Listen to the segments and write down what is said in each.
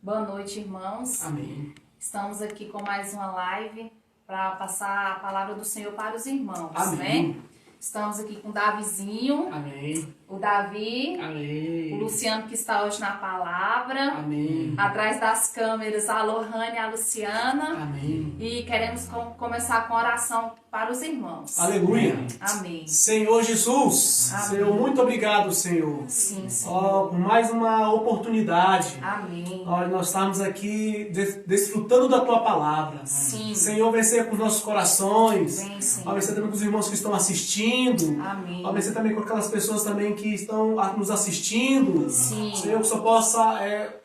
Boa noite, irmãos. Amém. Estamos aqui com mais uma live para passar a palavra do Senhor para os irmãos, Amém. né? Estamos aqui com o Davizinho, Amém. o Davi, Amém. o Luciano que está hoje na palavra, Amém. atrás das câmeras a Lohane e a Luciana. Amém. E queremos começar com oração para os irmãos. Aleluia. Amém. Senhor Jesus, Amém. Senhor, muito obrigado, Senhor. Sim, Senhor. Ó, por mais uma oportunidade. Amém. Ó, nós estamos aqui desfrutando da Tua palavra. Sim. Senhor, vem ser com os nossos corações. Vem, Senhor. Ó, vem ser também com os irmãos que estão assistindo. Amém. Ó, vem ser também com aquelas pessoas também que estão nos assistindo. Sim. Senhor, que o Senhor possa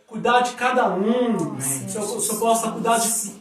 cuidar de cada um. Sim. Que o Senhor possa cuidar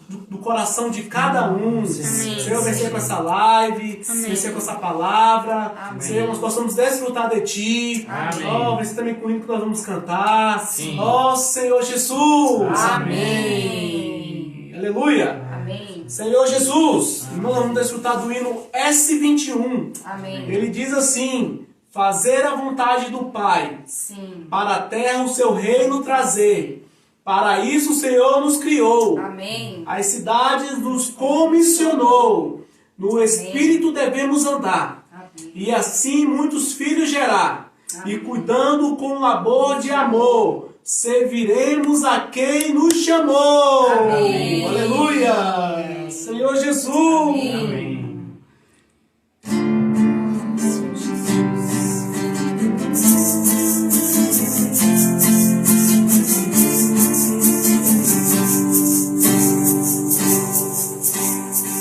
do coração de cada um. Amém. Senhor, vem ser com essa live, Amém. vem ser com essa palavra. Amém. Senhor, nós possamos desfrutar de Ti. Amém. Ó, vem ser também com o hino que nós vamos cantar. Sim. Ó, Senhor Jesus. Amém. Aleluia. Amém. Senhor Jesus, irmão, nós vamos desfrutar do hino S21. Amém. Ele diz assim: fazer a vontade do Pai, Sim. para a terra o seu reino trazer. Para isso o Senhor nos criou. Amém. As cidades nos comissionou. No Espírito devemos andar. Amém. E assim muitos filhos gerar. E cuidando com labor de amor, serviremos a quem nos chamou. Amém. Aleluia. Senhor Jesus. Amém. Senhor Jesus.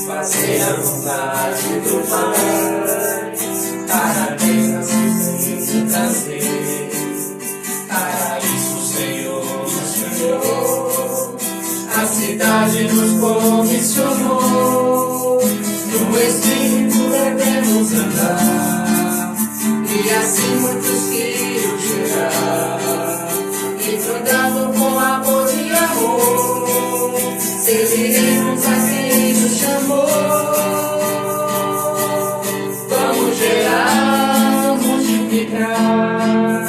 Fazer a vontade do Pai, para a terra se trazer. Para isso o Senhor nos criou, a cidade nos comissionou. No Espírito devemos andar, e assim muitos filhos gerar. E cuidando com amor e amor, serviremos a quem nos chamou. Vamos gerar, multiplicar,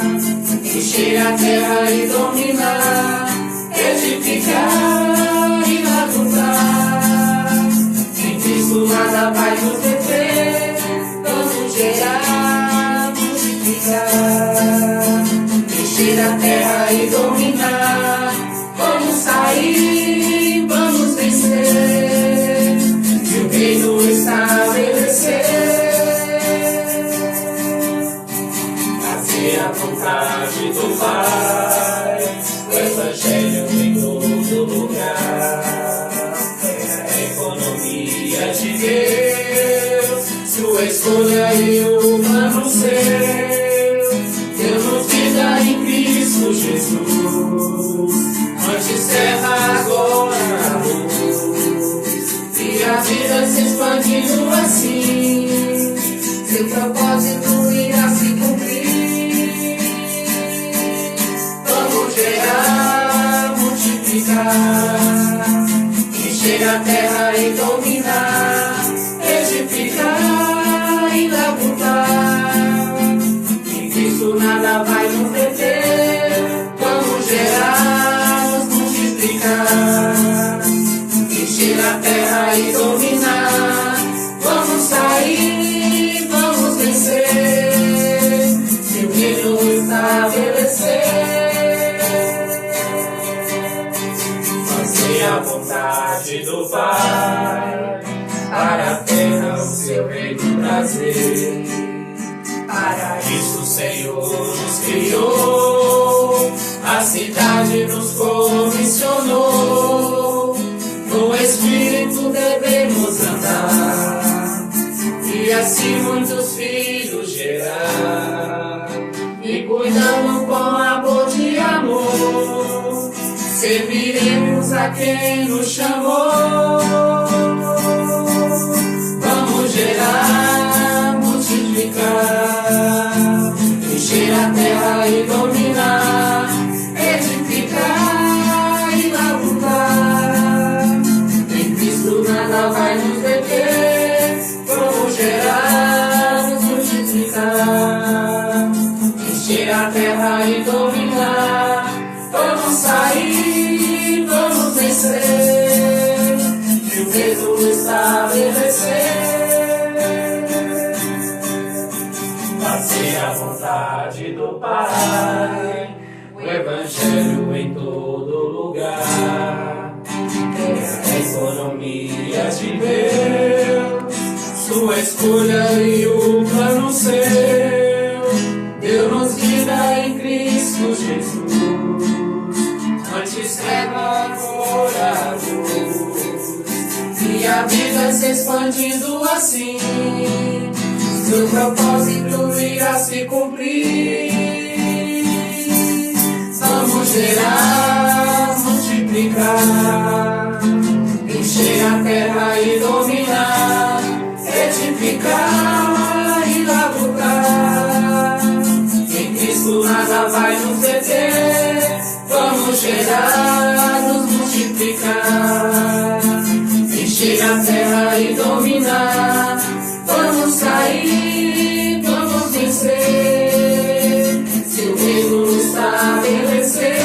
encher a terra e dominar, edificar e labutar. Em Cristo nada vai nos deter. Vamos gerar, multiplicar, encher a terra e dominar. Vamos sair, vamos vencer, e o reino estabelecer. Fazer a vontade do Pai, o Evangelho em todo lugar. É a economia de Deus, sua escolha e o plano seu. Deus vida em Cristo Jesus, antes terra, agora a luz. E a vida se expandindo assim, seu propósito irá se cumprir. Vamos gerar, multiplicar, encher a terra e dominar, edificar e labutar. Em Cristo nada vai nos deter. Vamos gerar, multiplicar, encher a terra e dominar. Vamos sair, vamos vencer, seu reino estabelecer. Fazer a vontade do Pai, para a terra o seu reino trazer. Para isso o Senhor nos criou, a cidade nos comissionou. No Espírito devemos andar, e assim muitos filhos gerar. E cuidando com amor de amor, serviremos a quem nos chamou. Vamos gerar, multiplicar, encher a terra e dominar, edificar e labutar. Em Cristo nada vai nos deter. Vamos gerar, multiplicar, encher a terra e dominar. Vamos sair, reino estabelecer. Fazer a vontade do Pai, o Evangelho em todo lugar. A economia de Deus, sua escolha e o plano seu. Deu-nos vida em Cristo Jesus. Antes treva, agora luz. E a vida se expandindo assim, seu propósito irá se cumprir. Vamos gerar, multiplicar, encher a terra e dominar, edificar e labutar. Em Cristo nada vai nos deter. Vamos gerar, nos multiplicar, encher a terra e dominar. Vamos sair, vamos vencer, seu reino estabelecer.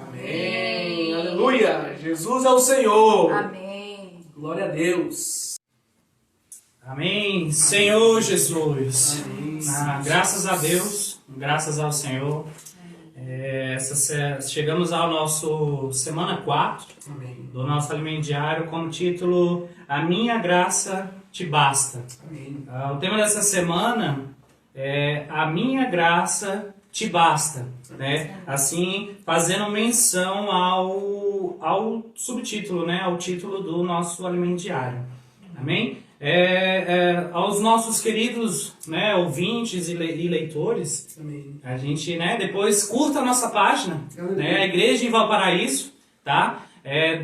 Amém. Aleluia. Jesus é o Senhor. Amém. Glória a Deus. Amém. Senhor Jesus. Amém. Graças a Deus, graças ao Senhor. Chegamos ao nosso semana 4 Amém. do nosso alimento diário com o título A Minha Graça Te Basta. Amém. O tema dessa semana é A Minha Graça Te Basta, né? Assim, fazendo menção ao subtítulo, né? Ao título do nosso alimento diário. Amém? Aos nossos queridos, né, ouvintes e leitores, Amém. a gente, né, depois curta a nossa página, Aleluia. né, a Igreja em Valparaíso, tá?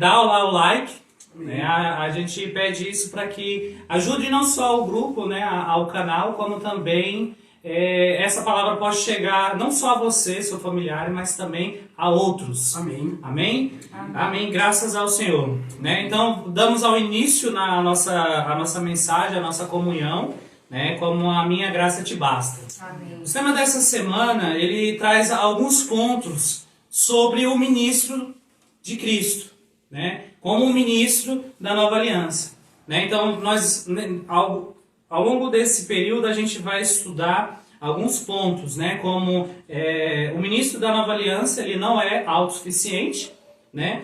Dá lá o like, né? A gente pede isso para que ajude não só o grupo, né, ao canal, como também essa palavra possa chegar não só a você, seu familiar, mas também a outros. Amém. Amém? Amém. Graças ao Senhor. Né? Então, damos ao início a nossa mensagem, a nossa comunhão, né? Como a minha graça te basta. Amém. O tema dessa semana, ele traz alguns pontos sobre o ministro de Cristo, né? Como o ministro da nova aliança. Né? Então, nós, ao longo desse período, a gente vai estudar alguns pontos, né? Como o ministro da nova aliança, ele não é autossuficiente, né?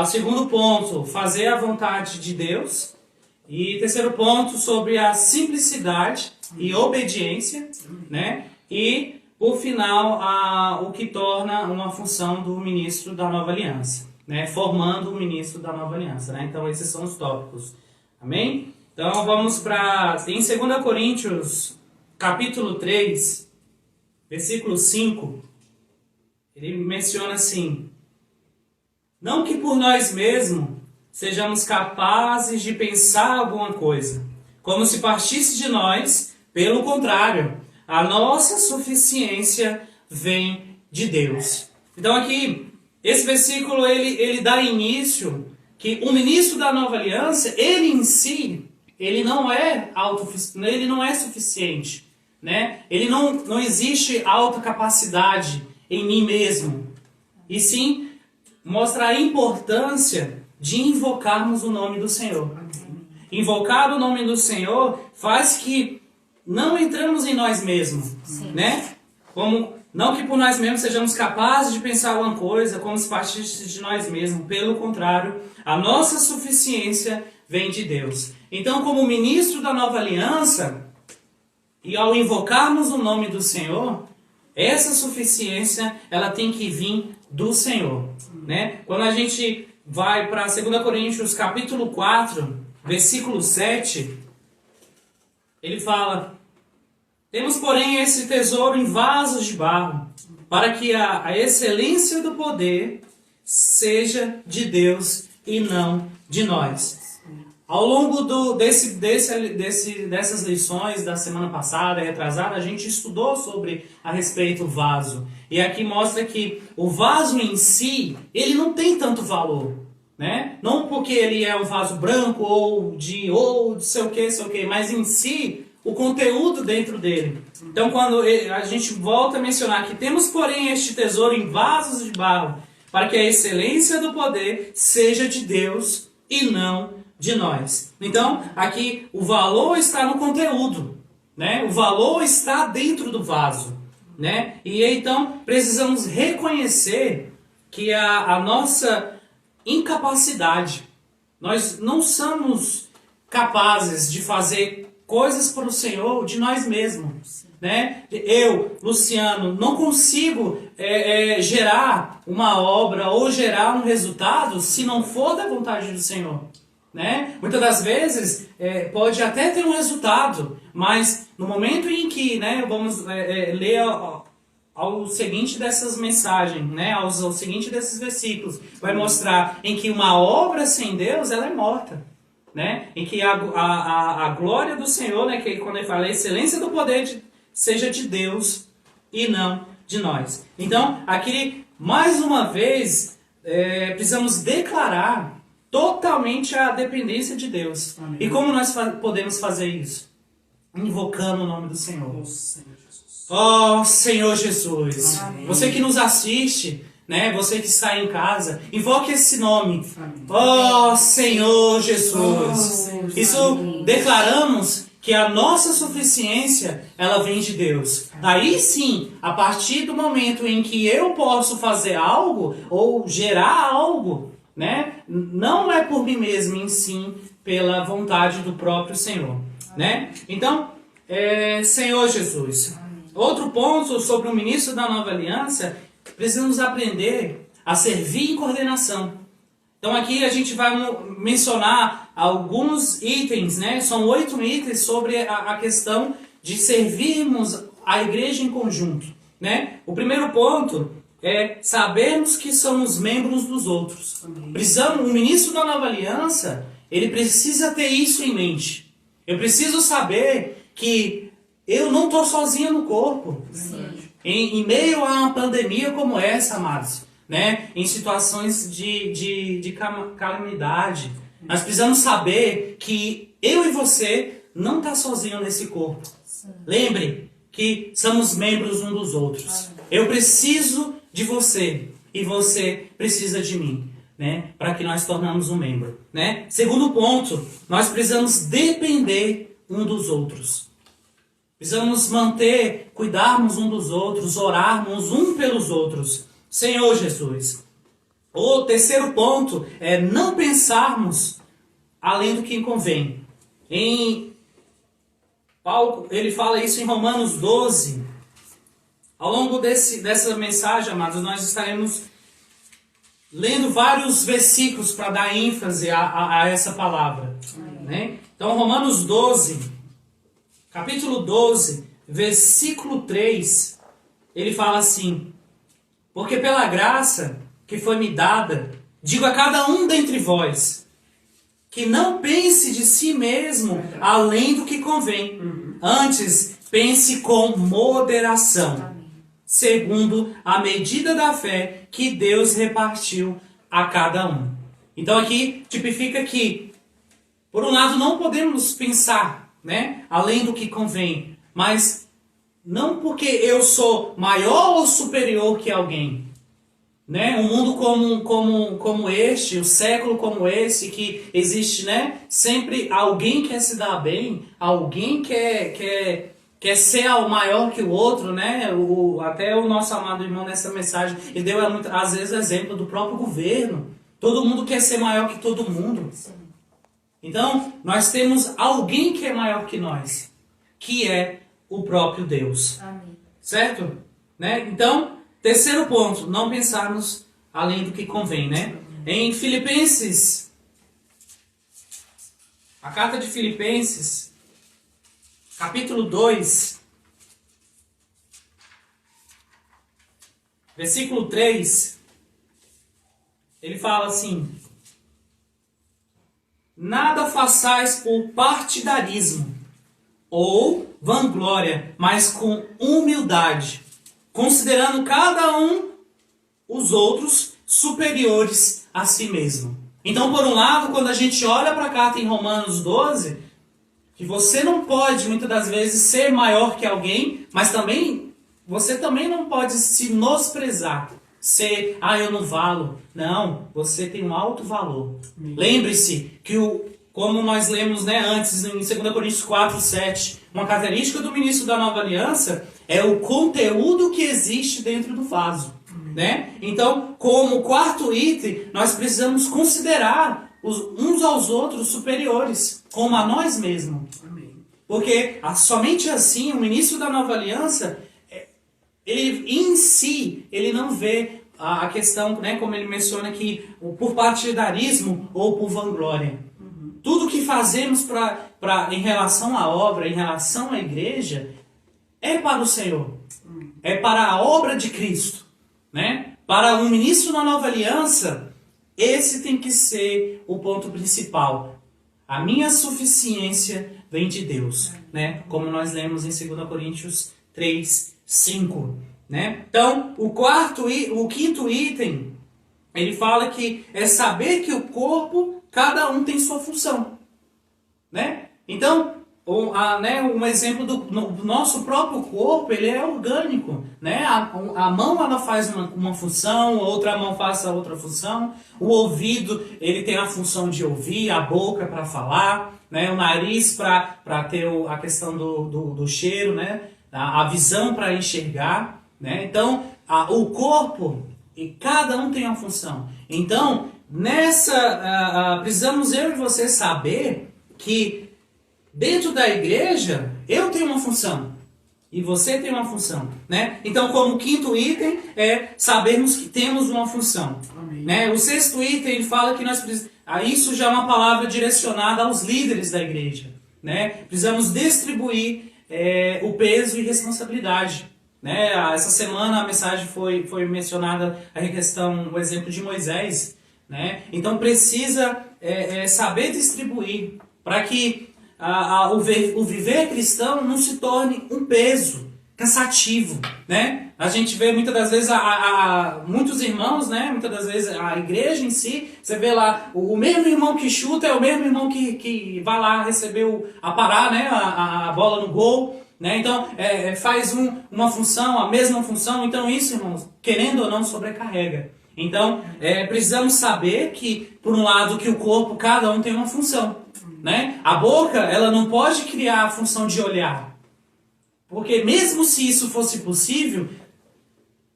Segundo ponto, fazer a vontade de Deus. E terceiro ponto, sobre a simplicidade e obediência, né? E, por final, o que torna uma função do ministro da nova aliança, né? Formando o ministro da nova aliança, né? Então, esses são os tópicos. Amém? Então, vamos para... Em 2 Coríntios, capítulo 3, versículo 5, ele menciona assim: não que por nós mesmos sejamos capazes de pensar alguma coisa, como se partisse de nós, pelo contrário, a nossa suficiência vem de Deus. Então aqui, esse versículo, ele dá início que o ministro da nova aliança, ele em si, ele não é suficiente, né? Ele não existe autocapacidade em mim mesmo, e sim mostra a importância de invocarmos o nome do Senhor. Invocar o nome do Senhor faz que não entramos em nós mesmos, né? Não que por nós mesmos sejamos capazes de pensar alguma coisa como se partisse de nós mesmos. Pelo contrário, a nossa suficiência vem de Deus. Então, como ministro da nova aliança, e ao invocarmos o nome do Senhor, essa suficiência ela tem que vir do Senhor, né? Quando a gente vai para 2 Coríntios capítulo 4, versículo 7, ele fala: temos, porém, esse tesouro em vasos de barro, para que a excelência do poder seja de Deus e não de nós. Ao longo dessas lições da semana passada, retrasada, a gente estudou a respeito do vaso. E aqui mostra que o vaso em si, ele não tem tanto valor, né? Não porque ele é um vaso branco ou de sei o que, mas em si, o conteúdo dentro dele. Então, quando a gente volta a mencionar que temos, porém, este tesouro em vasos de barro, para que a excelência do poder seja de Deus e não de nós. Então, aqui o valor está no conteúdo, né? O valor está dentro do vaso, né? E então precisamos reconhecer que a nossa incapacidade, nós não somos capazes de fazer coisas para o Senhor de nós mesmos, né? Eu, Luciano, não consigo gerar uma obra ou gerar um resultado se não for da vontade do Senhor, né? Muitas das vezes pode até ter um resultado, mas no momento em que, né, vamos ler ao seguinte dessas mensagens, né, ao seguinte desses versículos, vai mostrar em que uma obra sem Deus, ela é morta, né? Em que a glória do Senhor, né, que quando ele fala a excelência do poder seja de Deus e não de nós. Então, aqui, mais uma vez, precisamos declarar totalmente a dependência de Deus. Amém. E como nós podemos fazer isso? Invocando o nome do Senhor. Oh, Senhor Jesus. Amém. Você que nos assiste, né? Você que está em casa, invoque esse nome. Amém. Oh, Senhor Jesus. Oh, isso amém. Declaramos que a nossa suficiência, ela vem de Deus. Aí sim, a partir do momento em que eu posso fazer algo ou gerar algo, né? Não é por mim mesmo, em sim pela vontade do próprio Senhor, né? Então, Senhor Jesus. Outro ponto sobre o ministro da Nova Aliança, precisamos aprender a servir em coordenação. Então aqui a gente vai mencionar alguns itens, né? São 8 itens sobre a questão de servirmos a igreja em conjunto, né? O primeiro ponto é sabermos que somos membros dos outros. O ministro da Nova Aliança, ele precisa ter isso em mente. Eu preciso saber que eu não estou sozinho no corpo. Em meio a uma pandemia como essa, amados, né? Em situações de calamidade, nós precisamos saber que eu e você não está sozinho nesse corpo. Lembre que somos membros um dos outros. Eu preciso de você e você precisa de mim, né? Para que nós tornamos um membro, né? Segundo ponto, nós precisamos depender um dos outros. Precisamos cuidarmos um dos outros, orarmos um pelos outros. Senhor Jesus. O terceiro ponto é não pensarmos além do que convém. Paulo, ele fala isso em Romanos 12. Ao longo dessa mensagem, amados, nós estaremos lendo vários versículos para dar ênfase a essa palavra, né? Então, Romanos 12, capítulo 12, versículo 3, ele fala assim: porque pela graça que foi me dada, digo a cada um dentre vós, que não pense de si mesmo além do que convém. Antes, pense com moderação, segundo a medida da fé que Deus repartiu a cada um. Então aqui tipifica que, por um lado, não podemos pensar, né, além do que convém, mas não porque eu sou maior ou superior que alguém, né? Um mundo como este, um século como esse, que existe, né, sempre alguém quer se dar bem, alguém quer ser o maior que o outro, né? Até o nosso amado irmão nessa mensagem, ele deu às vezes o exemplo do próprio governo. Todo mundo quer ser maior que todo mundo. Então, nós temos alguém que é maior que nós, que é o próprio Deus. Amém. Certo? Né? Então, terceiro ponto, não pensarmos além do que convém, né? Em Filipenses, a carta de Filipenses, capítulo 2, versículo 3, ele fala assim: nada façais por partidarismo ou vanglória, mas com humildade, considerando cada um os outros superiores a si mesmo. Então, por um lado, quando a gente olha para a carta em Romanos 12, que você não pode, muitas das vezes, ser maior que alguém, mas também, você também não pode se menosprezar, ser, eu não valo. Não, você tem um alto valor. Lembre-se que como nós lemos, né, antes em 2 Coríntios 4, 7, uma característica do ministro da Nova Aliança é o conteúdo que existe dentro do vaso. Né? Então, como quarto item, nós precisamos considerar uns aos outros superiores, como a nós mesmos. Porque somente assim, o ministro da Nova Aliança, ele em si, ele não vê a questão, né, como ele menciona aqui, por partidarismo ou por vanglória. Tudo que fazemos em relação à obra, em relação à igreja, é para o Senhor. É para a obra de Cristo. Né? Para um ministro da Nova Aliança, esse tem que ser o ponto principal. A minha suficiência vem de Deus, né? Como nós lemos em 2 Coríntios 3, 5. Né? Então, o quinto item, ele fala que é saber que o corpo, cada um tem sua função. Né? Então, um exemplo do nosso próprio corpo, ele é orgânico. Né? A mão ela faz uma função, a outra mão faz a outra função. O ouvido ele tem a função de ouvir, a boca para falar, né? O nariz para ter a questão do cheiro, né? A visão para enxergar. Né? Então, o corpo, e cada um tem uma função. Então, precisamos eu e você saber que dentro da igreja, eu tenho uma função. E você tem uma função. Né? Então, como quinto item, é sabermos que temos uma função. Né? O sexto item fala que nós precisamos... Isso já é uma palavra direcionada aos líderes da igreja. Né? Precisamos distribuir o peso e responsabilidade. Né? Essa semana a mensagem foi mencionada a questão, o exemplo de Moisés. Né? Então, precisa saber distribuir para que o viver cristão não se torne um peso cansativo, né? A gente vê muitas das vezes muitos irmãos, né? Muitas das vezes a igreja em si, você vê lá o mesmo irmão que chuta é o mesmo irmão que vai lá receber parar, né? A bola no gol, né? Então faz uma função, a mesma função. Então isso, irmãos, querendo ou não, sobrecarrega. Então precisamos saber que, por um lado, que o corpo, cada um tem uma função. Né? A boca, ela não pode criar a função de olhar. Porque mesmo se isso fosse possível,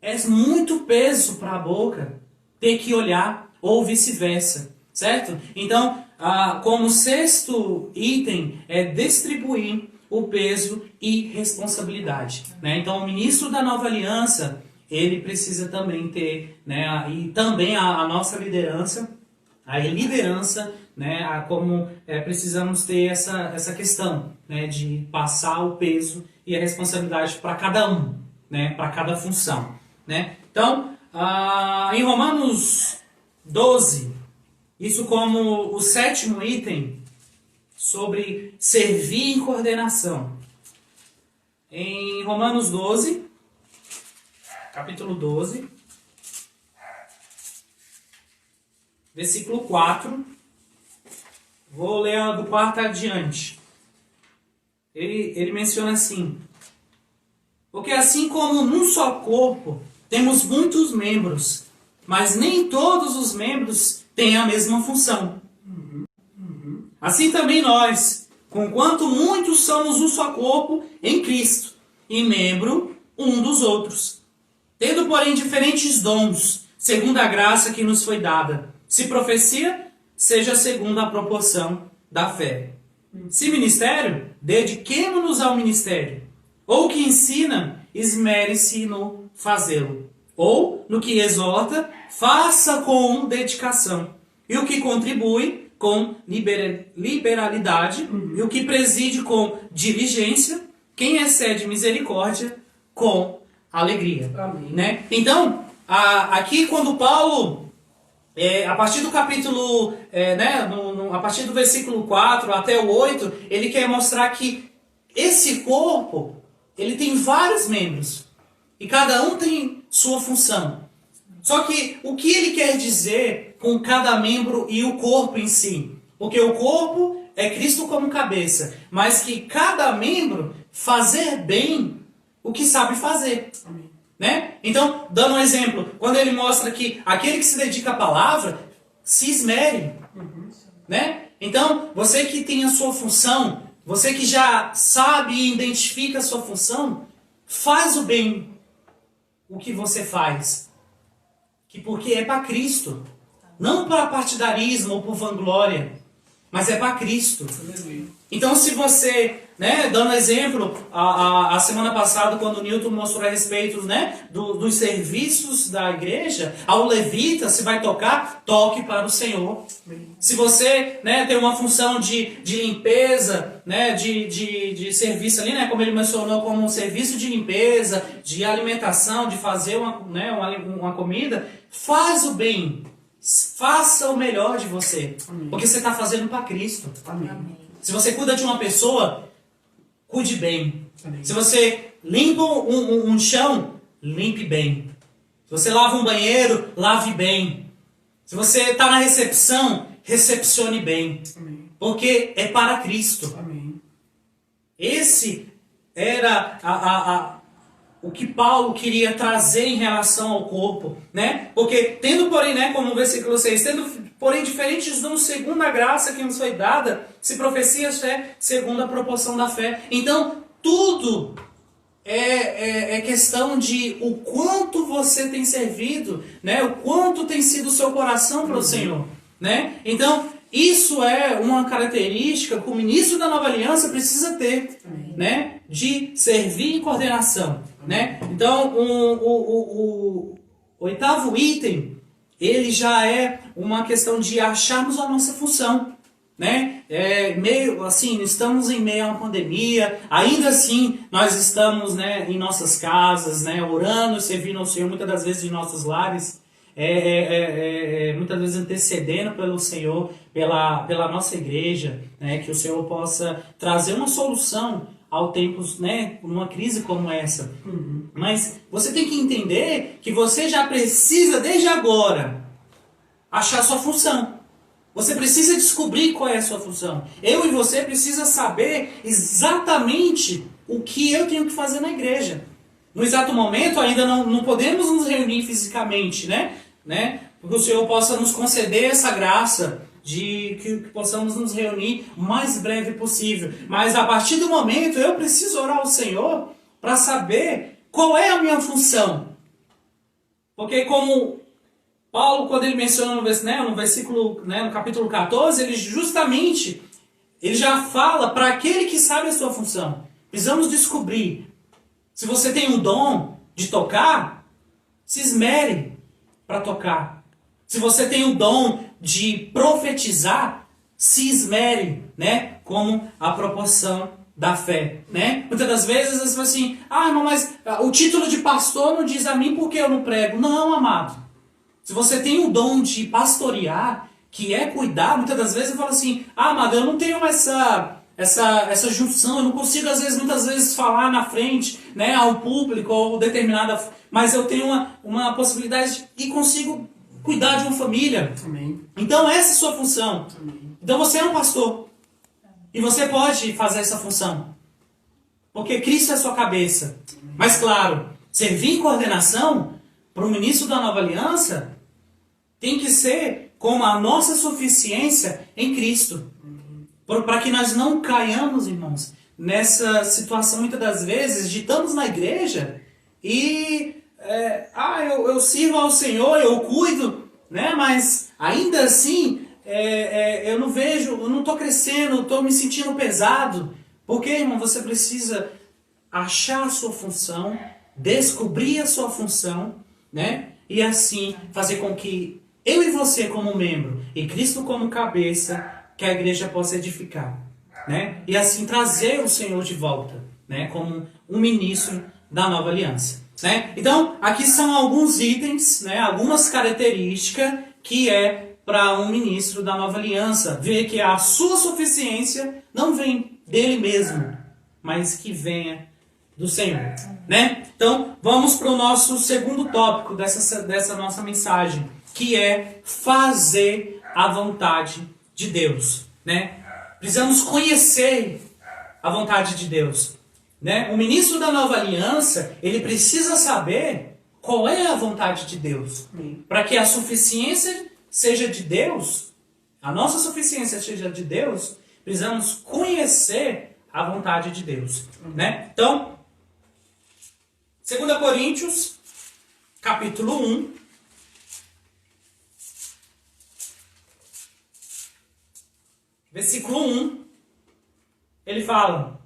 é muito peso para a boca ter que olhar ou vice-versa. Certo? Então, como sexto item, é distribuir o peso e responsabilidade. Né? Então, o ministro da Nova Aliança, ele precisa também ter, né, e também a nossa liderança, né, como precisamos ter essa questão, né, de passar o peso e a responsabilidade para cada um, né, para cada função. Né? Então, em Romanos 12, isso como o sétimo item sobre servir em coordenação. Em Romanos 12, capítulo 12, versículo 4, vou ler do 4 adiante. Ele menciona assim: porque assim como num só corpo temos muitos membros, mas nem todos os membros têm a mesma função. Assim também nós, conquanto muitos somos um só corpo em Cristo, e membro um dos outros. Tendo, porém, diferentes dons, segundo a graça que nos foi dada. Se profecia, seja segundo a proporção da fé. Se ministério, dediquemo-nos ao ministério. Ou que ensina, esmere-se no fazê-lo. Ou, no que exorta, faça com dedicação. E o que contribui, com liberalidade. E o que preside, com diligência. Quem excede misericórdia, com alegria. Né? Então, aqui quando Paulo... a partir do capítulo, a partir do versículo 4 até o 8, ele quer mostrar que esse corpo, ele tem vários membros. E cada um tem sua função. Só que o que ele quer dizer com cada membro e o corpo em si? Porque o corpo é Cristo como cabeça. Mas que cada membro fazer bem o que sabe fazer. né? Então, dando um exemplo, quando ele mostra que aquele que se dedica à palavra, se esmere, né? Então, você que tem a sua função, você que já sabe e identifica a sua função, faz o bem, o que você faz, porque é para Cristo, não para partidarismo ou por vanglória, mas é para Cristo. Então, se você, né, dando exemplo, a semana passada, quando o Newton mostrou a respeito, né, dos serviços da igreja, ao levita, se vai tocar, toque para o Senhor. Se você, né, tem uma função de limpeza, né, de serviço ali, né, como ele mencionou, como um serviço de limpeza, de alimentação, de fazer uma comida, faz o bem. Faça o melhor de você. Amém. Porque você está fazendo para Cristo. Amém. Se você cuida de uma pessoa, cuide bem. Amém. Se você limpa um chão, limpe bem. Se você lava um banheiro, lave bem. Se você está na recepção, recepcione bem. Amém. Porque é para Cristo. Amém. Esse era o que Paulo queria trazer em relação ao corpo, né? Porque tendo, porém, né, como o versículo 6, tendo, porém, diferentes dons segundo a graça que nos foi dada, se profecias fé segundo a proporção da fé. Então, tudo é questão de o quanto você tem servido, né? O quanto tem sido o seu coração para o Senhor, né? Então, isso é uma característica que o ministro da Nova Aliança precisa ter, né? De servir em coordenação, né? Então, o oitavo item, ele já é uma questão de acharmos a nossa função, né? Estamos em meio a uma pandemia, ainda assim nós estamos, né, em nossas casas, né, orando, servindo ao Senhor, muitas das vezes em nossos lares, muitas vezes intercedendo pelo Senhor, pela nossa igreja, né, que o Senhor possa trazer uma solução ao tempo, né, numa crise como essa. Mas você tem que entender que você já precisa, desde agora, achar sua função. Você precisa descobrir qual é a sua função. Eu e você precisa saber exatamente o que eu tenho que fazer na igreja. No exato momento, ainda não podemos nos reunir fisicamente, né? Porque o Senhor possa nos conceder essa graça de que possamos nos reunir o mais breve possível. Mas a partir do momento, eu preciso orar ao Senhor para saber qual é a minha função. Porque como Paulo, quando ele menciona no versículo, né, no capítulo 14, ele já fala para aquele que sabe a sua função. Precisamos descobrir. Se você tem um dom de tocar, se esmere para tocar. Se você tem o dom de profetizar, se esmere, né, como a proporção da fé, né? Muitas das vezes você fala assim, mas o título de pastor não diz a mim porque eu não prego. Não, amado. Se você tem o dom de pastorear, que é cuidar, muitas das vezes eu falo assim, amado, eu não tenho essa junção, eu não consigo muitas vezes falar na frente, né, ao público ou determinada, mas eu tenho uma possibilidade e consigo cuidar de uma família. Amém. Então essa é a sua função. Amém. Então você é um pastor. E você pode fazer essa função. Porque Cristo é a sua cabeça. Mas claro, servir em coordenação para o ministro da Nova Aliança tem que ser com a nossa suficiência em Cristo. Para que nós não caiamos, irmãos, nessa situação muitas das vezes de estamos na igreja e eu sirvo ao Senhor, eu cuido, né? Mas ainda assim eu não vejo, eu não estou crescendo, estou me sentindo pesado. Porque, irmão, você precisa achar a sua função, descobrir a sua função, né? E assim fazer com que eu e você como membro e Cristo como cabeça, que a igreja possa edificar, né? E assim trazer o Senhor de volta, né? Como um ministro da Nova Aliança, né? Então, aqui são alguns itens, né? Algumas características que é para um ministro da Nova Aliança. Ver que a sua suficiência não vem dele mesmo, mas que venha do Senhor, né? Então, vamos para o nosso segundo tópico dessa nossa mensagem, que é fazer a vontade de Deus, né? Precisamos conhecer a vontade de Deus. né? O ministro da nova aliança, ele precisa saber qual é a vontade de Deus. Para que a suficiência seja de Deus, a nossa suficiência seja de Deus, precisamos conhecer a vontade de Deus, né? Então, 2 Coríntios, capítulo 1, versículo 1, ele fala: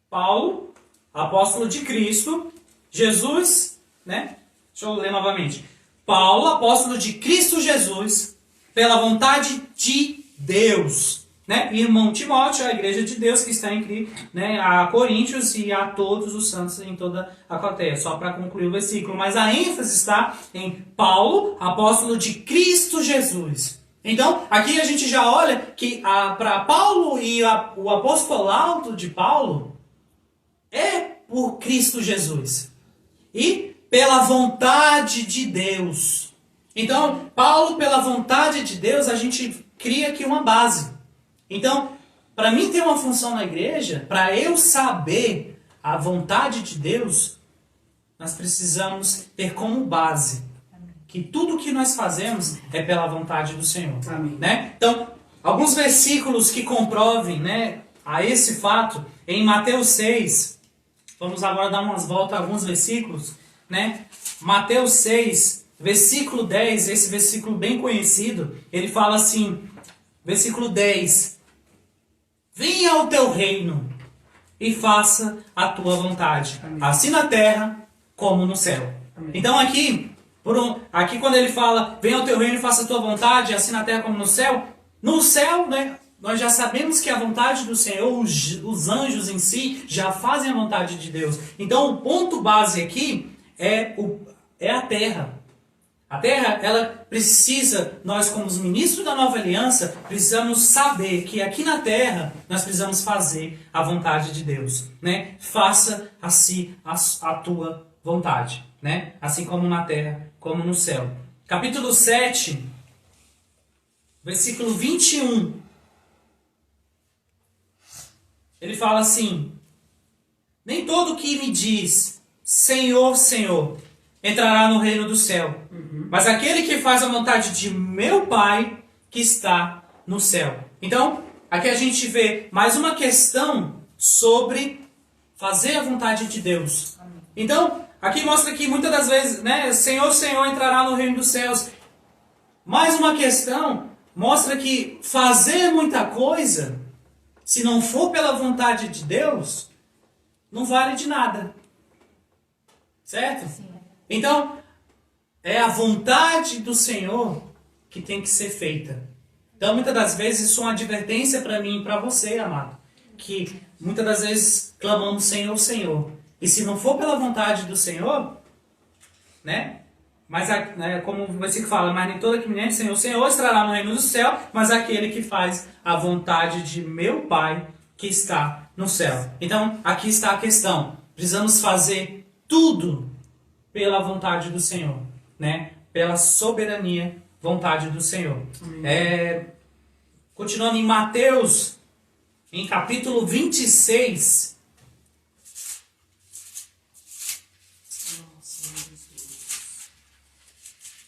Paulo, apóstolo de Cristo, Jesus, né? Deixa eu ler novamente. Paulo, apóstolo de Cristo Jesus, pela vontade de Deus, né? Irmão Timóteo, a igreja de Deus que está em, né, a Coríntios e a todos os santos em toda a plateia. Só para concluir o versículo. Mas a ênfase está em Paulo, apóstolo de Cristo Jesus. Então, aqui a gente já olha que para Paulo e o apostolado de Paulo é por Cristo Jesus. E pela vontade de Deus. Então, Paulo, pela vontade de Deus, a gente cria aqui uma base. Então, para mim ter uma função na igreja, para eu saber a vontade de Deus, nós precisamos ter como base que tudo que nós fazemos é pela vontade do Senhor. Amém. Né? Então, alguns versículos que comprovem, né, a esse fato, em Mateus 6, vamos agora dar umas voltas a alguns versículos, né? Mateus 6, versículo 10, esse versículo bem conhecido, ele fala assim, versículo 10, venha ao teu reino e faça a tua vontade, Amém. assim na terra como no céu. Amém. Então aqui quando ele fala, venha ao teu reino e faça a tua vontade, assim na terra como no céu, né, nós já sabemos que a vontade do Senhor, os anjos em si, já fazem a vontade de Deus. Então o ponto base aqui é a terra. A terra, ela precisa, nós como os ministros da nova aliança, precisamos saber que aqui na terra, nós precisamos fazer a vontade de Deus, né? Faça assim a tua vontade, né? Assim como na terra, como no céu. Capítulo 7, versículo 21. Ele fala assim, nem todo que me diz, Senhor, Senhor, entrará no reino do céu, mas aquele que faz a vontade de meu Pai que está no céu. Então, aqui a gente vê mais uma questão sobre fazer a vontade de Deus. Então, aqui mostra que muitas das vezes, né, Senhor, Senhor entrará no reino dos céus. Mais uma questão mostra que fazer muita coisa, se não for pela vontade de Deus, não vale de nada. Certo? Sim. Então, é a vontade do Senhor que tem que ser feita. Então, muitas das vezes, isso é uma advertência para mim e para você, amado. Que muitas das vezes clamamos Senhor, Senhor. E se não for pela vontade do Senhor, né? Mas, né, como o versículo fala, mas nem todo que me nega, Senhor, Senhor, estará no reino do céu, mas aquele que faz a vontade de meu Pai que está no céu. Então, aqui está a questão. Precisamos fazer tudo pela vontade do Senhor, né? Pela soberania, vontade do Senhor. Continuando em Mateus, em capítulo 26.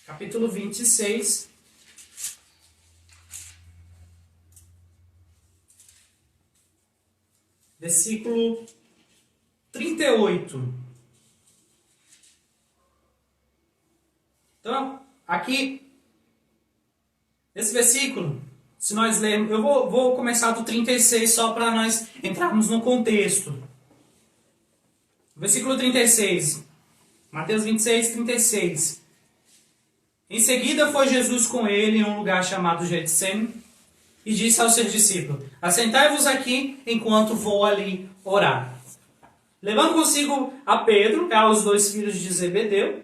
Capítulo 26. Versículo 38. Então, aqui, esse versículo, se nós lermos, eu vou começar do 36 só para nós entrarmos no contexto. Versículo 36, Mateus 26, 36. Em seguida foi Jesus com ele em um lugar chamado Getsêmani e disse aos seus discípulos, assentai-vos aqui enquanto vou ali orar. Levando consigo a Pedro e aos 2 filhos de Zebedeu,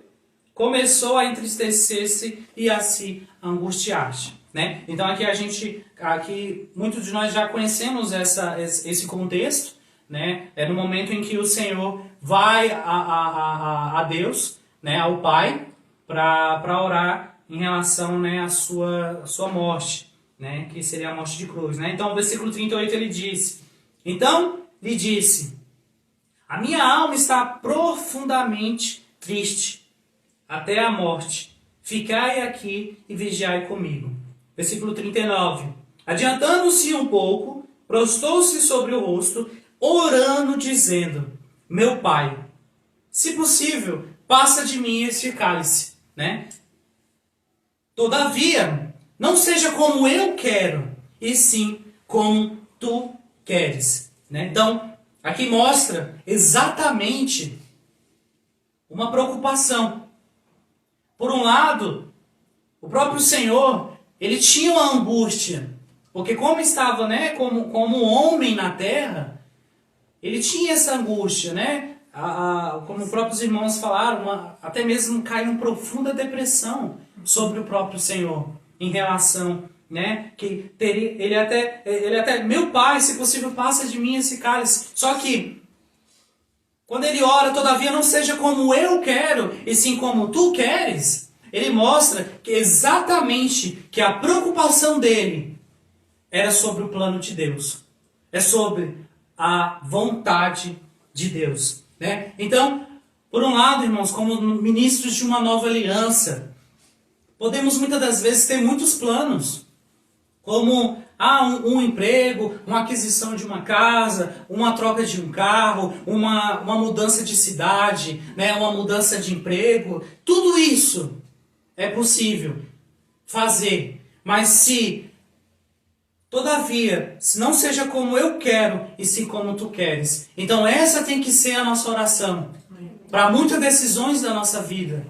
começou a entristecer-se e a se angustiar. Né? Então aqui muitos de nós já conhecemos esse contexto, né? É no momento em que o Senhor vai a Deus, né? Ao Pai, para orar em relação, né, à sua morte, né? Que seria a morte de cruz. Né? Então o versículo 38 ele diz, então lhe disse: a minha alma está profundamente triste, até a morte. Ficai aqui e vigiai comigo. Versículo 39. Adiantando-se um pouco, prostou-se sobre o rosto, orando, dizendo: meu pai, se possível, passa de mim este cálice, né? Todavia, não seja como eu quero, e sim como tu queres, né? Então, aqui mostra exatamente uma preocupação. Por um lado, o próprio Senhor, ele tinha uma angústia, porque como estava, né, como homem na terra, ele tinha essa angústia, né? Como os próprios irmãos falaram, até mesmo caiu em profunda depressão sobre o próprio Senhor, em relação, né, que teria, ele até, meu pai, se possível, passa de mim esse cálice. Só que, quando ele ora, todavia não seja como eu quero, e sim como tu queres, ele mostra que exatamente que a preocupação dele era sobre o plano de Deus. É sobre a vontade de Deus, né? Então, por um lado, irmãos, como ministros de uma nova aliança, podemos muitas das vezes ter muitos planos, como um emprego, uma aquisição de uma casa, uma troca de um carro, uma mudança de cidade, né, uma mudança de emprego. Tudo isso é possível fazer, mas se, todavia, se não seja como eu quero e sim como tu queres, então essa tem que ser a nossa oração para muitas decisões da nossa vida.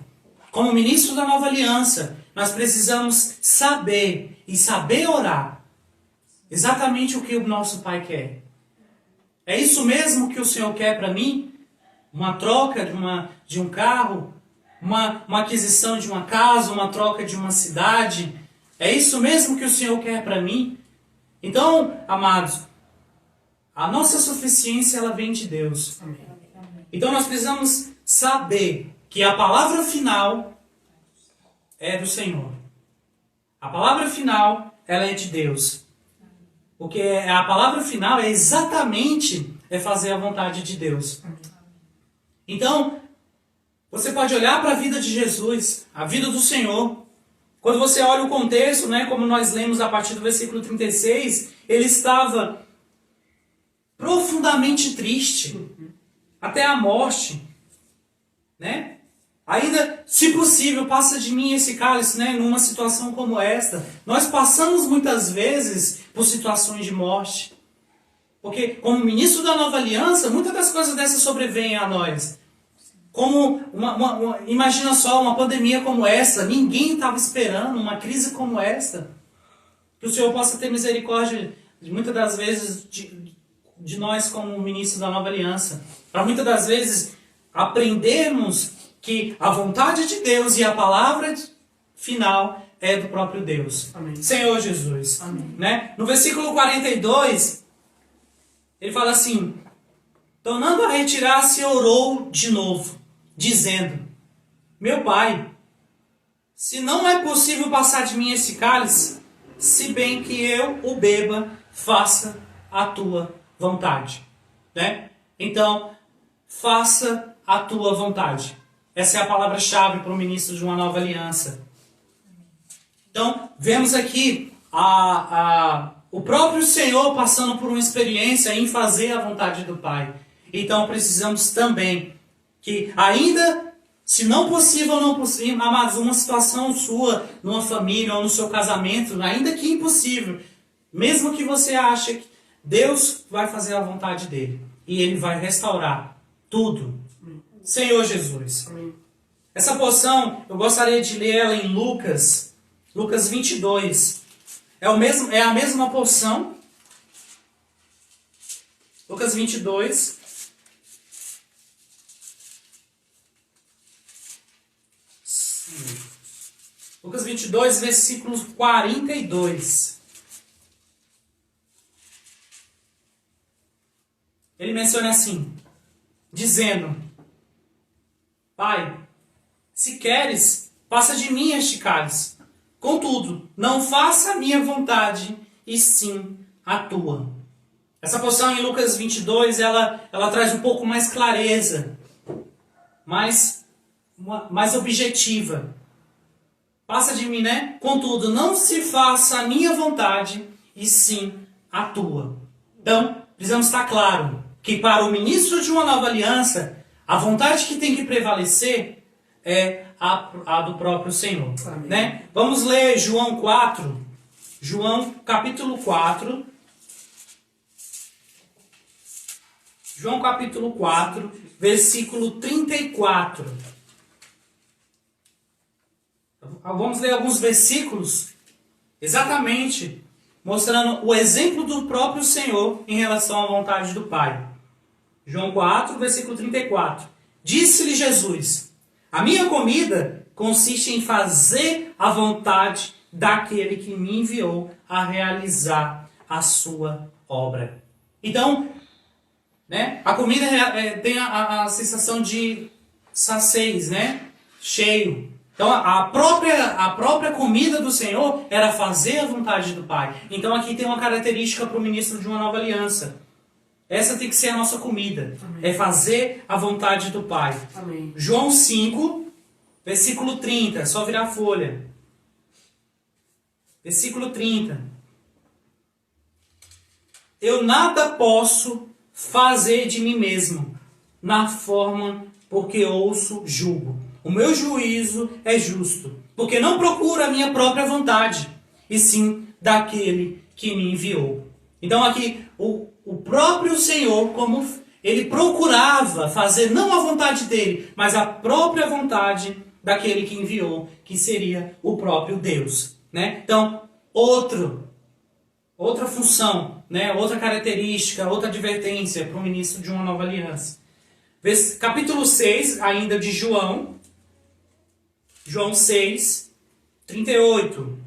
Como ministro da nova aliança, nós precisamos saber e saber orar exatamente o que o nosso Pai quer. É isso mesmo que o Senhor quer para mim? Uma troca de um carro? Uma aquisição de uma casa? Uma troca de uma cidade? É isso mesmo que o Senhor quer para mim? Então, amados, a nossa suficiência ela vem de Deus. Então nós precisamos saber que a palavra final é do Senhor. A palavra final, ela é de Deus. Porque a palavra final é exatamente fazer a vontade de Deus. Então, você pode olhar para a vida de Jesus, a vida do Senhor. Quando você olha o contexto, né, como nós lemos a partir do versículo 36, ele estava profundamente triste, até a morte, né? Ainda, se possível, passa de mim esse cálice, né? Numa situação como esta. Nós passamos muitas vezes por situações de morte. Porque, como ministro da nova aliança, muitas das coisas dessas sobrevêm a nós. Como, imagina só, uma pandemia como essa. Ninguém estava esperando uma crise como esta. Que o Senhor possa ter misericórdia, muitas das vezes, de nós como ministros da nova aliança. Para muitas das vezes aprendermos que a vontade de Deus e a palavra final é do próprio Deus. Amém. Senhor Jesus. Amém. Né? No versículo 42, ele fala assim: tornando a retirar-se, orou de novo, dizendo: meu pai, se não é possível passar de mim esse cálice, se bem que eu o beba, faça a tua vontade. Né? Então, faça a tua vontade. Essa é a palavra-chave para o ministro de uma nova aliança. Então, vemos aqui o próprio Senhor passando por uma experiência em fazer a vontade do Pai. Então, precisamos também que, ainda, se não possível, mas uma situação sua, numa família ou no seu casamento, ainda que impossível, mesmo que você ache que Deus vai fazer a vontade dele e ele vai restaurar tudo. Senhor Jesus. Amém. Essa porção, eu gostaria de ler ela em Lucas 22. É a mesma porção. Lucas 22. Lucas 22, versículos 42. Ele menciona assim, dizendo: Pai, se queres, passa de mim este cálice. Contudo, não faça a minha vontade, e sim a tua. Essa porção em Lucas 22, ela traz um pouco mais clareza, mais objetiva. Passa de mim, né? Contudo, não se faça a minha vontade, e sim a tua. Então, precisamos estar claro que para o ministro de uma nova aliança, a vontade que tem que prevalecer é a do próprio Senhor. Né? Vamos ler João 4, João capítulo 4. João capítulo 4, versículo 34. Vamos ler alguns versículos, exatamente, mostrando o exemplo do próprio Senhor em relação à vontade do Pai. João 4, versículo 34. Disse-lhe Jesus: a minha comida consiste em fazer a vontade daquele que me enviou a realizar a sua obra. Então, né, a comida tem a sensação de saciez, né? Cheio. Então, a própria comida do Senhor era fazer a vontade do Pai. Então, aqui tem uma característica para o ministro de uma nova aliança. Essa tem que ser a nossa comida. Amém. É fazer a vontade do Pai. Amém. João 5, versículo 30. Só virar a folha. Versículo 30. Eu nada posso fazer de mim mesmo, na forma porque ouço, julgo. O meu juízo é justo, porque não procuro a minha própria vontade, e sim daquele que me enviou. Então aqui, o próprio Senhor, como ele procurava fazer não a vontade dele, mas a própria vontade daquele que enviou, que seria o próprio Deus. Né? Então, outra função, né? Outra característica, outra advertência para o ministro de uma nova aliança. Capítulo 6, ainda de João. João 6, 38.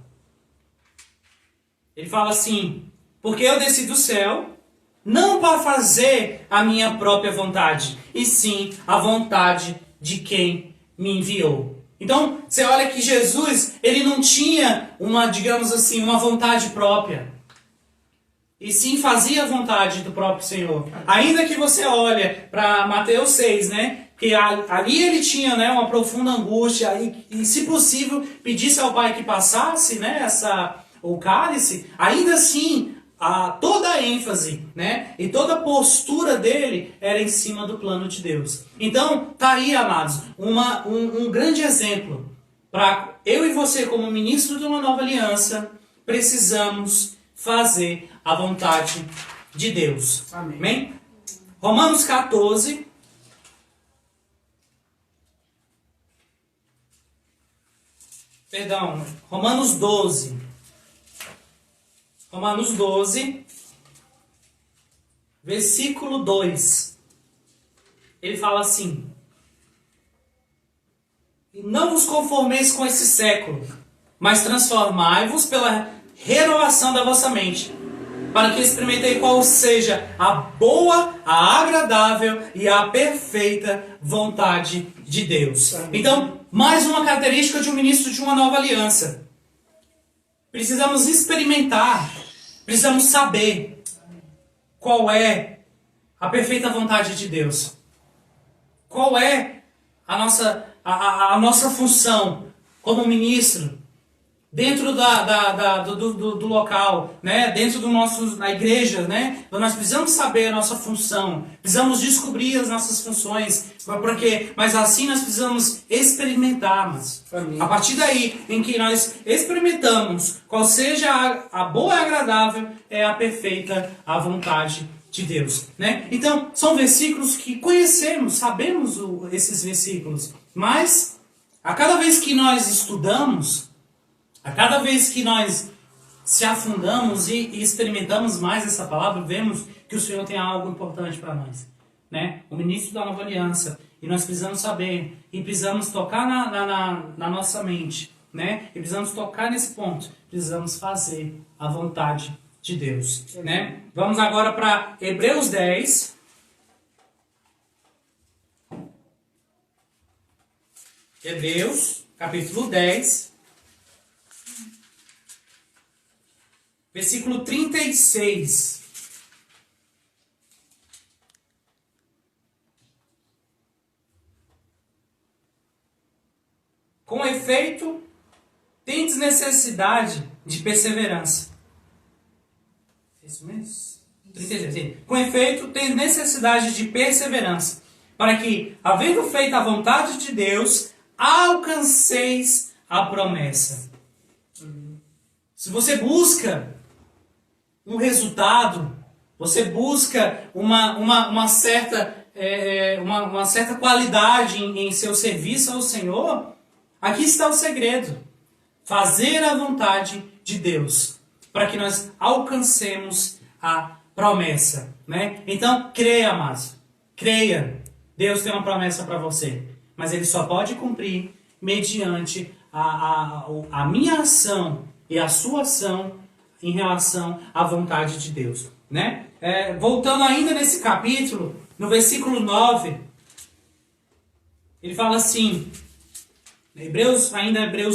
Ele fala assim: porque eu desci do céu, não para fazer a minha própria vontade, e sim a vontade de quem me enviou. Então, você olha que Jesus, ele não tinha digamos assim, uma vontade própria. E sim fazia a vontade do próprio Senhor. Ainda que você olhe para Mateus 6, né? Que ali ele tinha, né, uma profunda angústia e se possível, pedisse ao Pai que passasse, né, o cálice. Ainda assim, toda a ênfase, né, e toda a postura dele era em cima do plano de Deus. Então, tá aí, amados, um grande exemplo. Para eu e você, como ministro de uma nova aliança, precisamos fazer a vontade de Deus. Amém. Amém? Romanos 14. Perdão, Romanos 12. Romanos 12, versículo 2. Ele fala assim: não vos conformeis com esse século, mas transformai-vos pela renovação da vossa mente, para que experimentei qual seja a boa, a agradável e a perfeita vontade de Deus. Então, mais uma característica de um ministro de uma nova aliança. Precisamos experimentar, precisamos saber qual é a perfeita vontade de Deus. Qual é a nossa função como ministro dentro do local, né? Dentro na igreja, né? Então nós precisamos saber a nossa função, precisamos descobrir as nossas funções, mas assim nós precisamos experimentar. Mas a partir daí, em que nós experimentamos qual seja a boa e agradável, é a perfeita a vontade de Deus, né? Então, são versículos que conhecemos, sabemos esses versículos, mas a cada vez que nós estudamos, a cada vez que nós se afundamos e experimentamos mais essa palavra, vemos que o Senhor tem algo importante para nós, né? O ministro da nova aliança, e nós precisamos saber, e precisamos tocar na nossa mente, né? E precisamos tocar nesse ponto, precisamos fazer a vontade de Deus, né? Vamos agora para Hebreus 10. Hebreus, capítulo 10, versículo 36. Com efeito, tendes necessidade de perseverança. É isso mesmo? 36, sim. Com efeito, tendes necessidade de perseverança, para que, havendo feito a vontade de Deus, alcanceis a promessa. Se você busca um resultado, você busca uma certa qualidade em seu serviço ao Senhor, aqui está o segredo. Fazer a vontade de Deus, para que nós alcancemos a promessa. Né? Então, creia, amados. Creia. Deus tem uma promessa para você. Mas Ele só pode cumprir mediante a minha ação e a sua ação em relação à vontade de Deus. Né? Voltando ainda nesse capítulo, no versículo 9, ele fala assim, Hebreus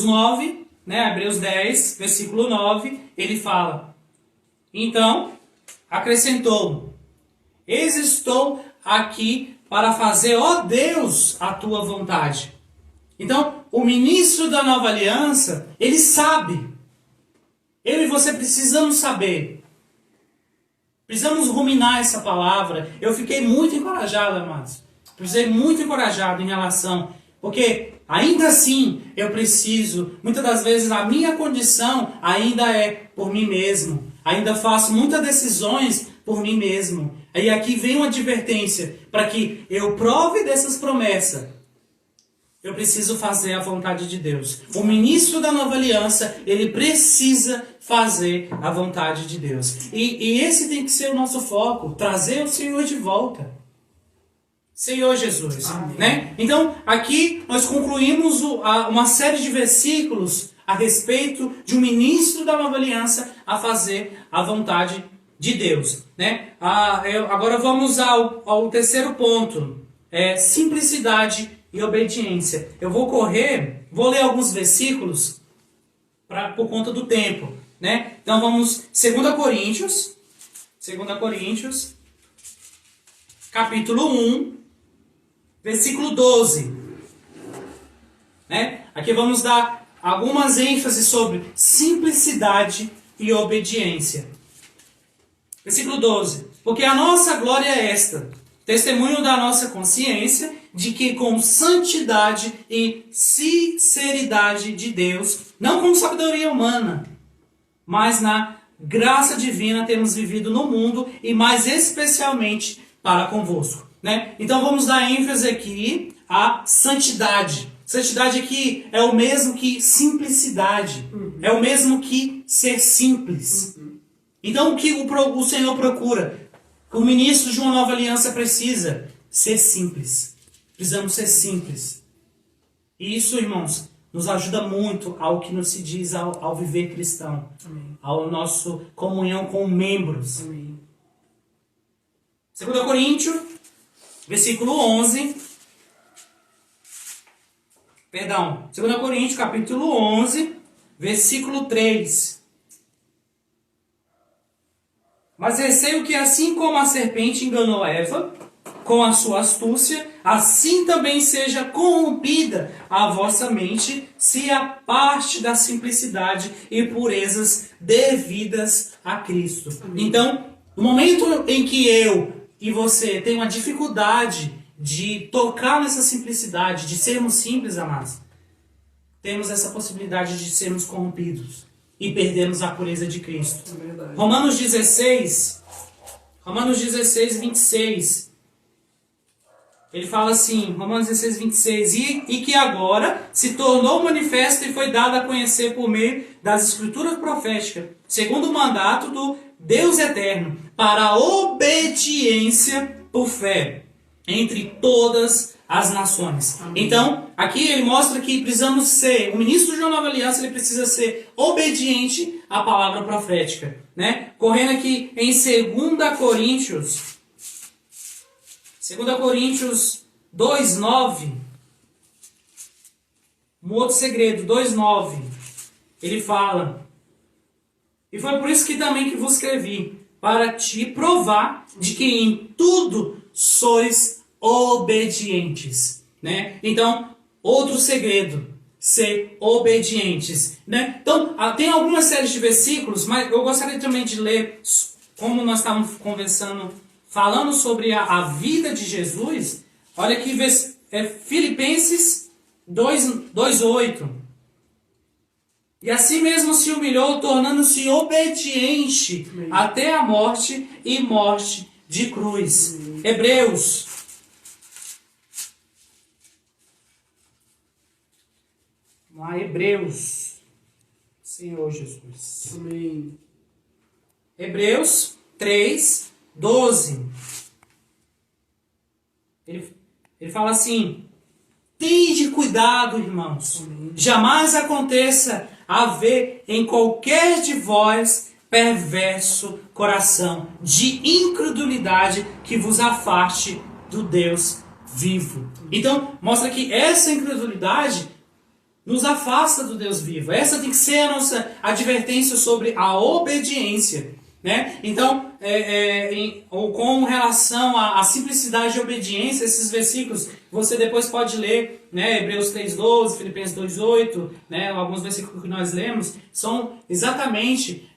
9, né? Hebreus 10, versículo 9, ele fala, então, acrescentou, eis estou aqui para fazer, ó Deus, a tua vontade. Então, o ministro da nova aliança, ele sabe. Eu e você precisamos saber. Precisamos ruminar essa palavra. Eu fiquei muito encorajado, amados. Precisei muito encorajado em relação. Porque ainda assim eu preciso. Muitas das vezes a minha condição ainda é por mim mesmo. Ainda faço muitas decisões por mim mesmo. E aqui vem uma advertência. Para que eu prove dessas promessas. Eu preciso fazer a vontade de Deus. O ministro da nova aliança, ele precisa fazer a vontade de Deus. E esse tem que ser o nosso foco. Trazer o Senhor de volta. Senhor Jesus. Né? Então, aqui nós concluímos uma série de versículos a respeito de um ministro da nova aliança a fazer a vontade de Deus. Né? Agora vamos ao terceiro ponto. Simplicidade e obediência. Eu vou ler alguns versículos por conta do tempo. Né? Então vamos, 2 Coríntios, capítulo 1, versículo 12. Né? Aqui vamos dar algumas ênfases sobre simplicidade e obediência. Versículo 12. Porque a nossa glória é esta, testemunho da nossa consciência, de que com santidade e sinceridade de Deus, não com sabedoria humana, mas na graça divina temos vivido no mundo e mais especialmente para convosco. Né? Então vamos dar ênfase aqui à santidade. Santidade aqui é o mesmo que simplicidade. É o mesmo que ser simples. Então o que o Senhor procura? O ministro de uma nova aliança precisa ser simples. Precisamos ser simples. E isso, irmãos, nos ajuda muito ao que nos se diz ao viver cristão. Amém. Ao nosso comunhão com membros. Amém. 2 Coríntios, versículo 11. Perdão. 2 Coríntios, capítulo 11, versículo 3. Mas receio que assim como a serpente enganou Eva com a sua astúcia, assim também seja corrompida a vossa mente, se a parte da simplicidade e purezas devidas a Cristo. Então, no momento em que eu e você tem uma dificuldade de tocar nessa simplicidade, de sermos simples, amados, temos essa possibilidade de sermos corrompidos e perdermos a pureza de Cristo. É Romanos 16, 26. Ele fala assim, Romanos 16, 26, e que agora se tornou manifesto e foi dado a conhecer por meio das escrituras proféticas, segundo o mandato do Deus eterno, para a obediência por fé entre todas as nações. Amém. Então, aqui ele mostra que precisamos ser, o ministro de uma nova aliança, ele precisa ser obediente à palavra profética. Né? Correndo aqui em 2 Coríntios 2:9, um outro segredo, 2:9, ele fala, e foi por isso que também que vos escrevi, para te provar de que em tudo sois obedientes. Né? Então, outro segredo, ser obedientes, né? Então, tem algumas séries de versículos, mas eu gostaria também de ler, como nós estávamos conversando, falando sobre a vida de Jesus. Olha aqui, Filipenses 2:8. E assim mesmo se humilhou, tornando-se obediente até a morte e morte de cruz. Hebreus. Vamos lá, Hebreus. Senhor Jesus. Amém. Hebreus 3:12. Ele fala assim: tende cuidado, irmãos. Jamais aconteça haver em qualquer de vós perverso coração de incredulidade que vos afaste do Deus vivo. Então, mostra que essa incredulidade nos afasta do Deus vivo. Essa tem que ser a nossa advertência sobre a obediência, né? Então, com relação à simplicidade e obediência, esses versículos você depois pode ler, né? Hebreus 3:12, Filipenses 2:8, né? Alguns versículos que nós lemos são exatamente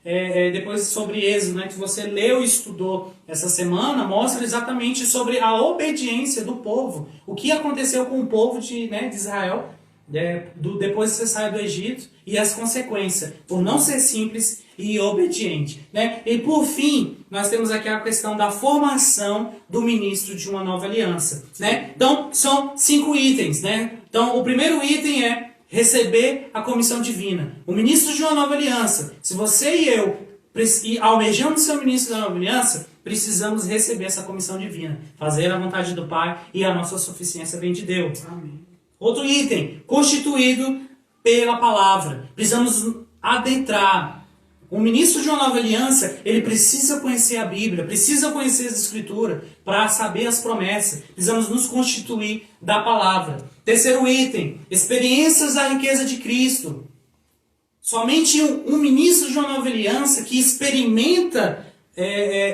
depois sobre Êxodo, né? Que você leu e estudou essa semana, mostra exatamente sobre a obediência do povo. O que aconteceu com o povo de Israel depois que você sai do Egito e as consequências por não ser simples e obediente, né? E por fim, nós temos aqui a questão da formação do ministro de uma nova aliança, né? Então, são 5 itens, né? Então, o primeiro item é receber a comissão divina. O ministro de uma nova aliança, se você e eu almejamos ser o ministro da nova aliança, precisamos receber essa comissão divina, fazer a vontade do Pai, e a nossa suficiência vem de Deus. Amém. Outro item, constituído pela palavra. Precisamos adentrar. O ministro de uma nova aliança, ele precisa conhecer a Bíblia, precisa conhecer as Escrituras para saber as promessas. Precisamos nos constituir da palavra. Terceiro item, experiências da riqueza de Cristo. Somente um ministro de uma nova aliança que experimenta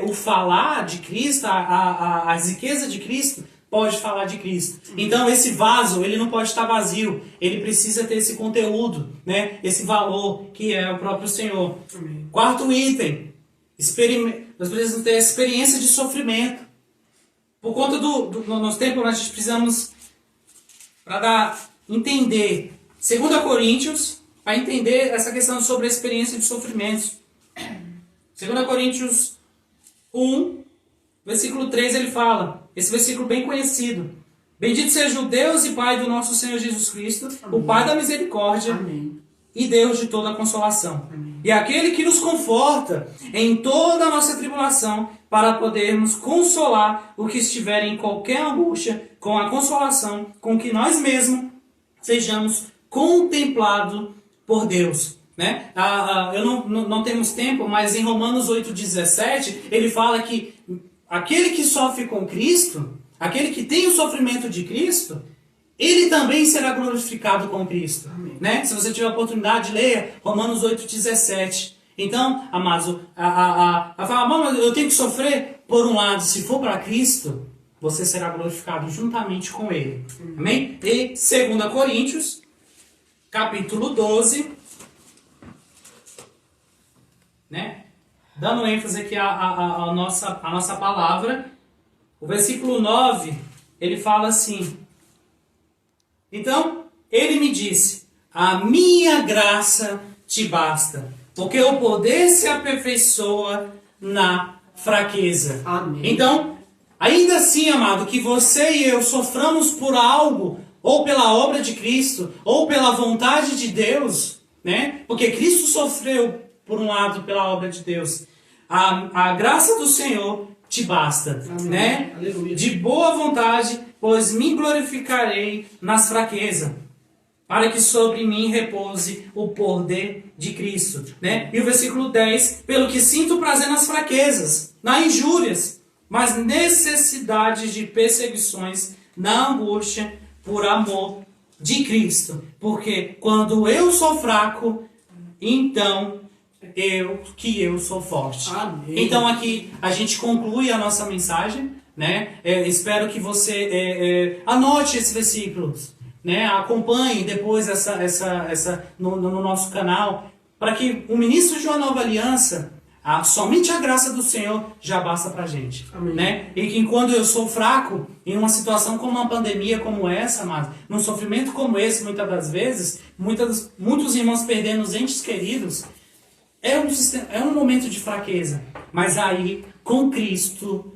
o falar de Cristo, a riqueza de Cristo, pode falar de Cristo. Então esse vaso, ele não pode estar vazio. Ele precisa ter esse conteúdo, né? Esse valor que é o próprio Senhor. Amém. Quarto item, nós precisamos ter experiência de sofrimento. Por conta do nosso tempo, nós precisamos entender 2 Coríntios, para entender essa questão sobre a experiência de sofrimentos. 2 Coríntios 1, versículo 3, ele fala, esse versículo bem conhecido: bendito seja o Deus e Pai do nosso Senhor Jesus Cristo, Amém. O Pai da misericórdia, Amém. E Deus de toda a consolação. Amém. E aquele que nos conforta em toda a nossa tribulação, para podermos consolar o que estiver em qualquer angústia, com a consolação com que nós mesmos sejamos contemplados por Deus. Né? Não temos tempo, mas em Romanos 8,17, ele fala que aquele que sofre com Cristo, aquele que tem o sofrimento de Cristo, ele também será glorificado com Cristo. Né? Se você tiver a oportunidade, leia Romanos 8,17. Então, amados, eu tenho que sofrer por um lado. Se for para Cristo, você será glorificado juntamente com Ele. Amém? E 2 Coríntios, capítulo 12, né? Dando ênfase aqui à nossa palavra, o versículo 9, ele fala assim: então, ele me disse, a minha graça te basta, porque o poder se aperfeiçoa na fraqueza. Amém. Então, ainda assim, amado, que você e eu soframos por algo, ou pela obra de Cristo, ou pela vontade de Deus, né? Porque Cristo sofreu, por um lado, pela obra de Deus. A graça do Senhor te basta, Amém. Né? Aleluia. De boa vontade, pois me glorificarei nas fraquezas, para que sobre mim repouse o poder de Cristo. Né? E o versículo 10, pelo que sinto prazer nas fraquezas, nas injúrias, mas necessidades de perseguições, na angústia, por amor de Cristo. Porque quando eu sou fraco, então eu sou forte. Amém. Então aqui a gente conclui a nossa mensagem, né? Espero que você anote esses versículos. né? Acompanhe depois no nosso canal, para que o ministro de uma nova aliança, somente a graça do Senhor já basta pra gente. Amém. Né? E que quando eu sou fraco, em uma situação como uma pandemia como essa, mas num sofrimento como esse, muitas das vezes, muitos irmãos perdendo os entes queridos, é um momento de fraqueza. Mas aí, com Cristo,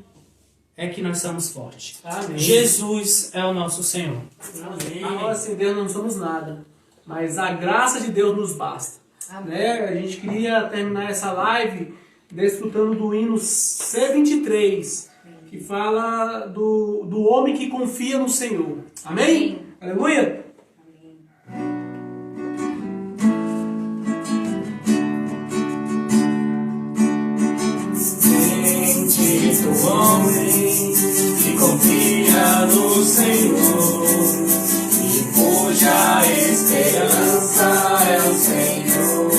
é que nós somos fortes. Amém. Jesus é o nosso Senhor. Amém. Nós sem Deus não somos nada, mas a graça de Deus nos basta. Né? A gente queria terminar essa live desfrutando do hino C23, que fala do homem que confia no Senhor. Amém? Aleluia! Bendito o homem que confia no Senhor e cuja esperança é o Senhor.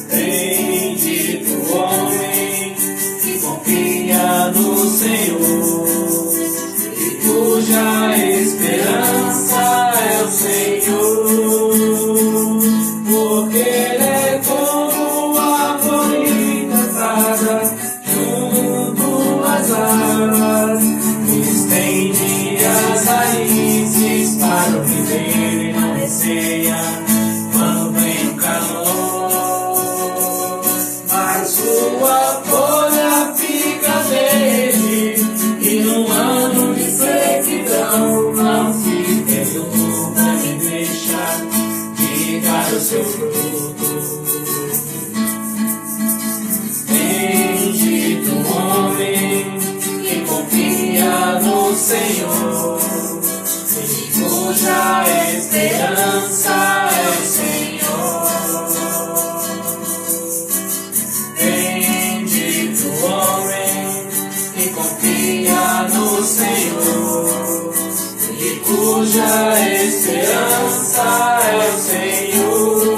Bendito o homem que confia no Senhor e cuja esperança é o Senhor, porque Ele é como a florida junto às águas, estende as raízes para o viver e não receia quando vem o calor. Mas sua folha fica verde e num ano de sequidão não se perturba nem deixa de dar o seu fruto. Bendito o homem que confia no Senhor e cuja esperança é o Senhor. Bendito o homem que confia no Senhor e cuja esperança é o Senhor,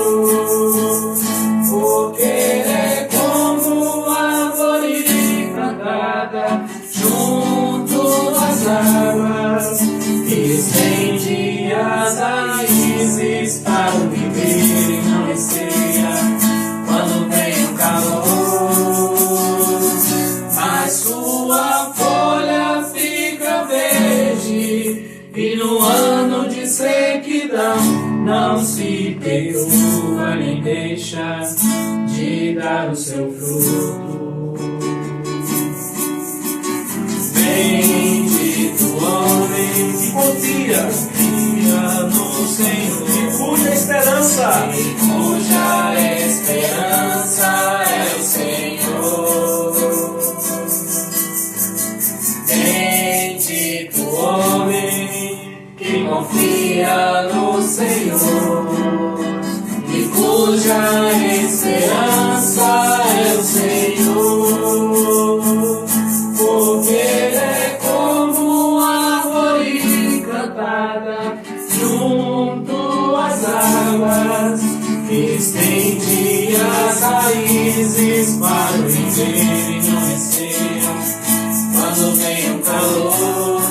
porque Ele é como árvore plantada junto às águas, que estende as raízes para o viver e não receia quando vem o calor. Mas sua folha fica verde e no ano de sequidão não se perturba nem deixa de dar o seu fruto. Bendito o homem que confia no Senhor E cuja esperança e cuja esperança é o Senhor. Bendito o homem que confia no Senhor e cuja esperança é o Senhor, porque Ele é como árvore plantada junto às águas, que estende as raízes para o viver e não receia quando vem o calor.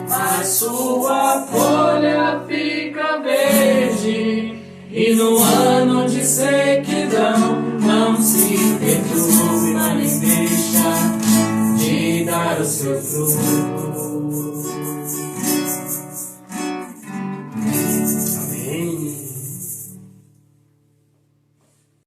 Mas sua folha fica verde e no ano de sequidão não se perturba nem deixa de dar o seu fruto.